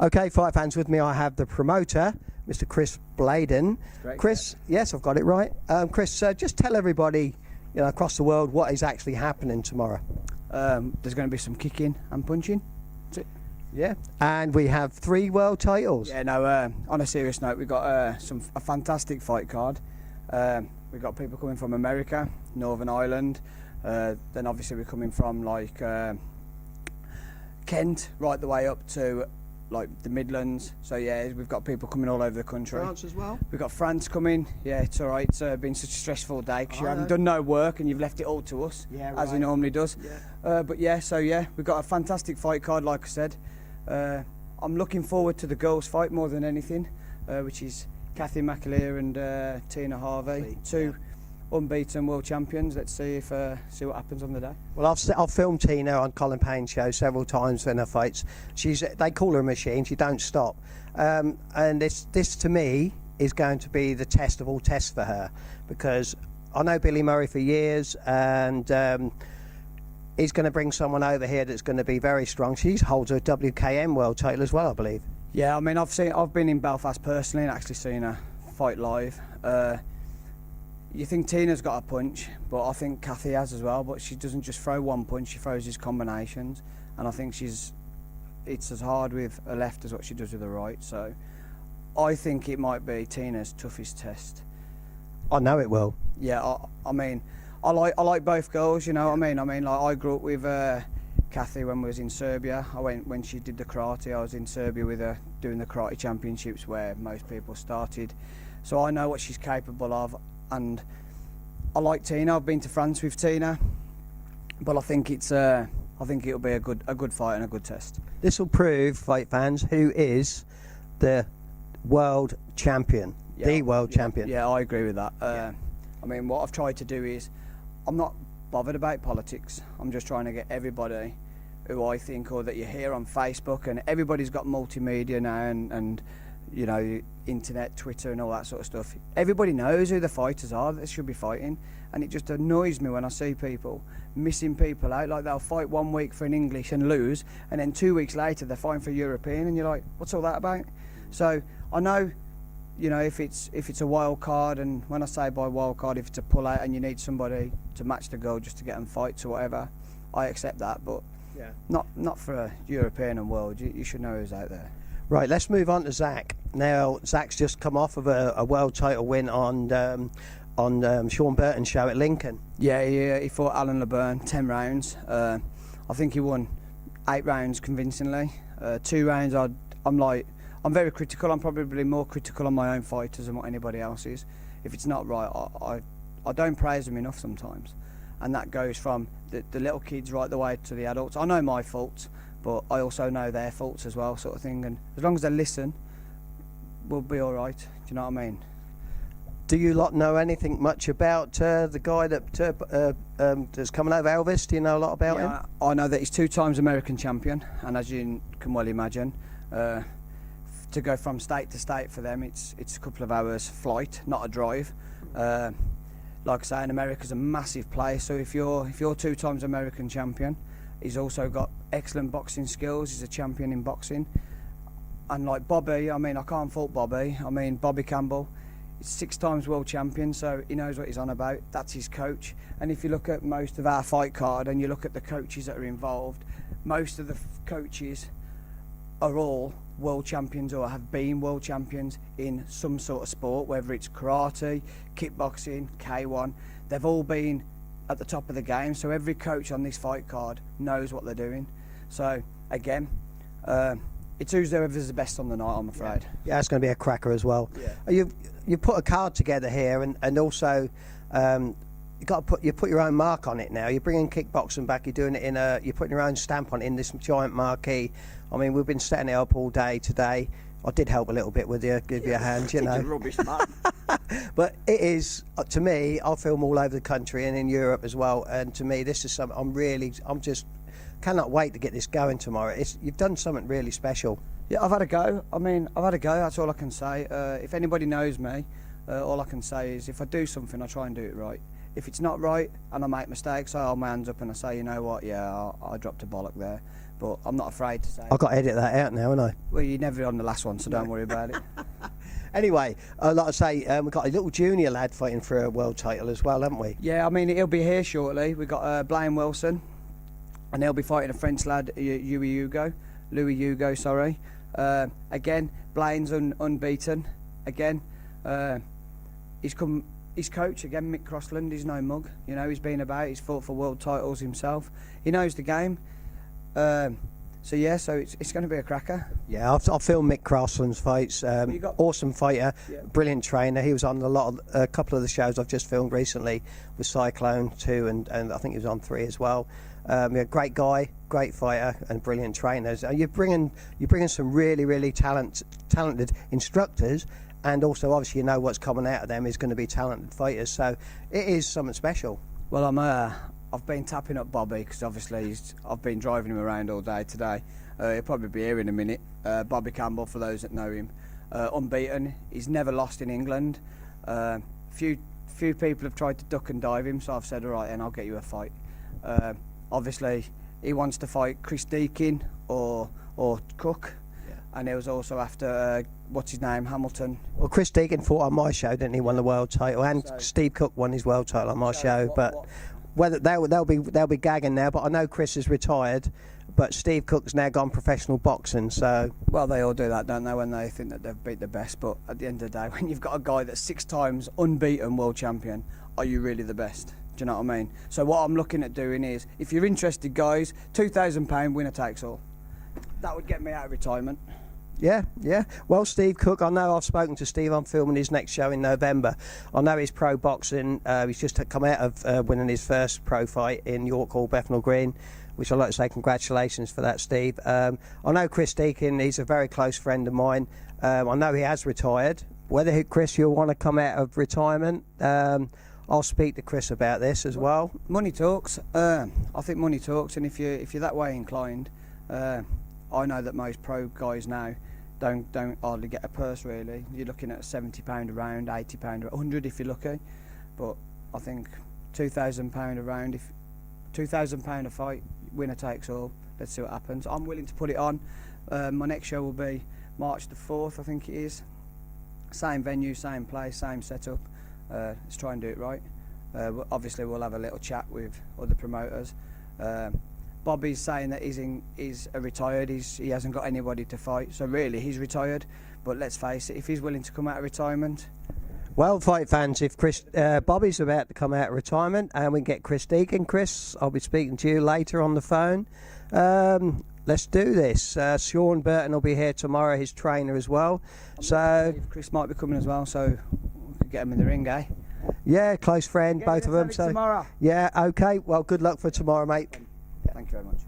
Okay, fight fans, with me I have the promoter, Mr. Chris Bladen. Great, Chris, yes, I've got it right. Chris, just tell everybody, across the world what is actually happening tomorrow. There's going to be some kicking and punching. That's it. Yeah, and we have 3 world titles. Yeah, no. On a serious note, we've got a fantastic fight card. We've got people coming from America, Northern Ireland. Then obviously we're coming from like Kent, right the way up to like the Midlands. So yeah, we've got people coming all over the country. France as well. We've got France coming. Yeah, it's all right. It's been such a stressful day because you haven't done no work and you've left it all to us, as he normally does. Yeah. But yeah, so yeah, we've got a fantastic fight card, like I said. I'm looking forward to the girls' fight more than anything, which is Kathy McAleer and Tina Harvey, two unbeaten world champions. Let's see see what happens on the day. Well, I've filmed Tina on Colin Payne's show several times in her fights. They call her a machine. She don't stop. And this to me is going to be the test of all tests for her, because I know Billy Murray for years, and he's going to bring someone over here that's going to be very strong. She holds a WKM world title as well, I believe. Yeah, I mean, I've been in Belfast personally and actually seen her fight live. You think Tina's got a punch, but I think Kathy has as well. But she doesn't just throw one punch; she throws these combinations, and I think it's as hard with her left as what she does with her right. So I think it might be Tina's toughest test. I know it will. Yeah, I mean, I like both girls. You know what I mean? Like I grew up with Kathy when we was in Serbia. When she did the karate. I was in Serbia with her doing the karate championships where most people started. So I know what she's capable of. And I like Tina. I've been to France with Tina, but I think it'll be a good fight and a good test. This will prove, fight fans, who is the world champion, the world champion. Yeah, I agree with that. I mean, what I've tried to do is, I'm not bothered about politics. I'm just trying to get everybody who I think, or that you hear on Facebook, and everybody's got multimedia now, and you know, internet, Twitter and all that sort of stuff. Everybody knows who the fighters are that should be fighting, and it just annoys me when I see people missing people out. Like, they'll fight 1 week for an English and lose, and then 2 weeks later they're fighting for European, and you're like, what's all that about? So I know, you know, if it's a wild card, and when I say by wild card, if it's a pull out and you need somebody to match the goal just to get them fights or whatever, I accept that, but yeah, not for a European and world. You should know who's out there. Right, let's move on to Zach. Now, Zach's just come off of a world title win on Sean Burton's show at Lincoln. Yeah, he fought Alan LeBurn, 10 rounds. I think he won 8 rounds convincingly. 2 rounds, I'm very critical. I'm probably more critical on my own fighters than what anybody else is. If it's not right, I don't praise them enough sometimes. And that goes from the little kids right the way to the adults. I know my faults, but I also know their faults as well, sort of thing. And as long as they listen, we'll be all right. Do you know what I mean? Do you lot know anything much about the guy that's coming over, Elvis? Do you know a lot about him? I know that he's 2 times American champion, and as you can well imagine, to go from state to state for them, it's a couple of hours flight, not a drive. Like I say, in America's a massive place, so if you're 2 times American champion, he's also got excellent boxing skills. He's a champion in boxing. And like Bobby, I mean, I can't fault Bobby. I mean, Bobby Campbell, he's 6 times world champion, so he knows what he's on about. That's his coach. And if you look at most of our fight card and you look at the coaches that are involved, most of the coaches are all world champions or have been world champions in some sort of sport, whether it's karate, kickboxing, K1. They've all been at the top of the game, so every coach on this fight card knows what they're doing. So again, it's whoever's the best on the night, I'm afraid. Yeah, it's going to be a cracker as well. Yeah. You put a card together here, and also you put your own mark on it now. You're bringing kickboxing back. You're doing it you're putting your own stamp on it in this giant marquee. I mean, we've been setting it up all day today. I did help a little bit with you, give you a hand, you know. Rubbish, man. But it is, to me, I film all over the country and in Europe as well. And to me, this is something I'm just cannot wait to get this going tomorrow. You've done something really special. Yeah, I've had a go. I mean, I've had a go. That's all I can say. If anybody knows me, all I can say is if I do something, I try and do it right. If it's not right and I make mistakes, I hold my hands up and I say, you know what, yeah, I dropped a bollock there. but I'm not afraid to say. I've got to edit that out now, haven't I? Well, you're never on the last one, so don't worry about it. Anyway, like I say, we've got a little junior lad fighting for a world title as well, haven't we? Yeah, I mean, he'll be here shortly. We've got Bladen Wilson, and he'll be fighting a French lad, Louis Hugo, sorry. Again, Bladen's unbeaten. Again, his coach, again, Mick Crossland, he's no mug. You know, he's been about, he's fought for world titles himself. He knows the game. So it's going to be a cracker. Yeah, I've filmed Mick Crossland's fights. Awesome fighter, Yeah. brilliant trainer. He was on a couple of the shows I've just filmed recently with Cyclone 2 and I think he was on 3 as well. Yeah, great guy, great fighter, and brilliant trainers. You're bringing some really talented instructors, and also obviously you know what's coming out of them is going to be talented fighters. So it is something special. Well, I've been tapping up Bobby because obviously I've been driving him around all day today. He'll probably be here in a minute. Bobby Campbell, for those that know him, unbeaten. He's never lost in England. Few people have tried to duck and dive him, so I've said, all right, and I'll get you a fight. Obviously, he wants to fight Chris Deakin or Cook, and he was also after what's his name, Hamilton. Well, Chris Deakin fought on my show, didn't he? Won the world title, and So- Steve Cook won his world title on my show. Whether they'll be gagging now, but I know Chris is retired, but Steve Cook's now gone professional boxing. So Well, they all do that, don't they, when they think that they've beat the best. But at the end of the day, when you've got a guy that's 6 times unbeaten world champion, are you really the best? Do you know what I mean? So what I'm looking at doing is, if you're interested, guys, £2,000 winner takes all. That would get me out of retirement. yeah. Well, Steve Cook, I know I've spoken to Steve. I'm filming his next show in November. I know he's pro boxing. He's just come out of winning his first pro fight in York Hall, Bethnal Green, which I'd like to say congratulations for that, Steve. I know Chris Deakin, he's a very close friend of mine. I know he has retired. Whether, Chris, you'll want to come out of retirement, I'll speak to Chris about this as well. Money talks. I think money talks, and if you're that way inclined, I know that most pro guys now don't hardly get a purse really. You're looking at £70 a round, £80 a 100 if you're lucky. But I think £2,000 a round, if £2,000 a fight, winner takes all. Let's see what happens. I'm willing to put it on. My next show will be March the 4th, I think it is. Same venue, same place, same setup. Let's try and do it right. Obviously we'll have a little chat with other promoters. Bobby's saying that he's retired. He hasn't got anybody to fight, so really he's retired. But let's face it, if he's willing to come out of retirement. Well, fight fans, if Bobby's about to come out of retirement and we get Chris Deakin, Chris, I'll be speaking to you later on the phone. Let's do this. Sean Burton will be here tomorrow, his trainer as well. So Chris might be coming as well, so we could get him in the ring, eh? yeah, close friend, both of them. So tomorrow. yeah, okay. Well, good luck for tomorrow, mate. Thank you very much.